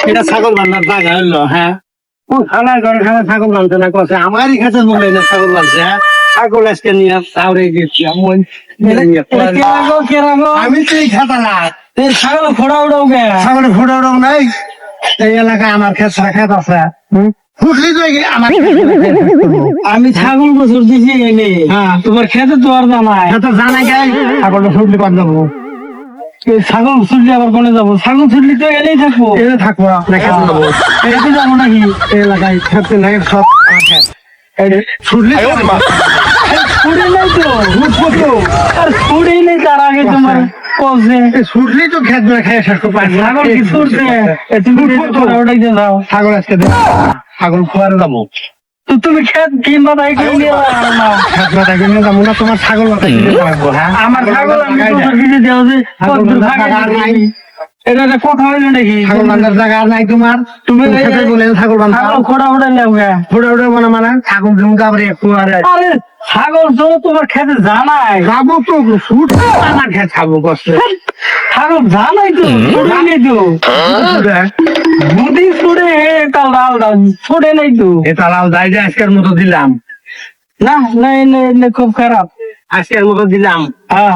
এটা ছাগল বান্ধার জায়গা হইলো, হ্যাঁ খানার ঘরে খানা ছাগল বানতে না কছে আমারই কাছে মনে না ছাগল বানছে, হ্যাঁ ছাগল আজকে নিয়ে তাহলে গেছি আমি তো এই খাতা না ছাগল ফোড়া উড়াও গে ছাগলের ফোড়া উড়াও নাই এই এলাকায় আমার খেত খেত আছে ফুটলি তো আমার আমি ছাগল বছর দিছি এনে তোমার খেতে তো আর জানাই খেতে জানাই গাই ছাগলটা ফুটলি পার যাবো ছাগল ছুটলে আবার কোনে যাবো ছাগল ছুটলি তো এনেই থাকবো এনে থাকবো আপনার খেতে যাবো এতে যাবো নাকি এই এলাকায় খেতে নাই সব ছুটলি ছুটে নাই তো আর ছুটেই নেই তার আগে তোমার ছুটলি তো খেত খেয়ে শেষ করতে ছাগল কি ছুটছে তুমি ওটাইতে যাও ছাগল আজকে ছাগল খোয়ারে যাবো তো তুমি খেত কিনবা তাই কিনে খেত বাতাই কিনে যাবো না তোমার ছাগল বাতাই কিনে যাবো হ্যাঁ আমার ছাগল আমি তোমার কিনে দেওয়া যে এটা কথা হইলো নাকি ছাগল বান্ধার জায়গা নাই তোমার তুমি বলে ছাগল বান্ধা খোড়া উড়ে নেও খোড়া উড়ে মানে ছাগল জমকা একটু আরে ছাগল তো তোমার খেতে জানাই যাবো তো ফুট আমার খেত খাবো কষ্ট ছাগল জানাই তো জানাই তো বুদ্ধি ছুড়ে কাল ডাল ছুড়ে নাই তো এটা লাল যাই যে আজকের মতো দিলাম না খুব খারাপ আজকের মতো দিলাম হ্যাঁ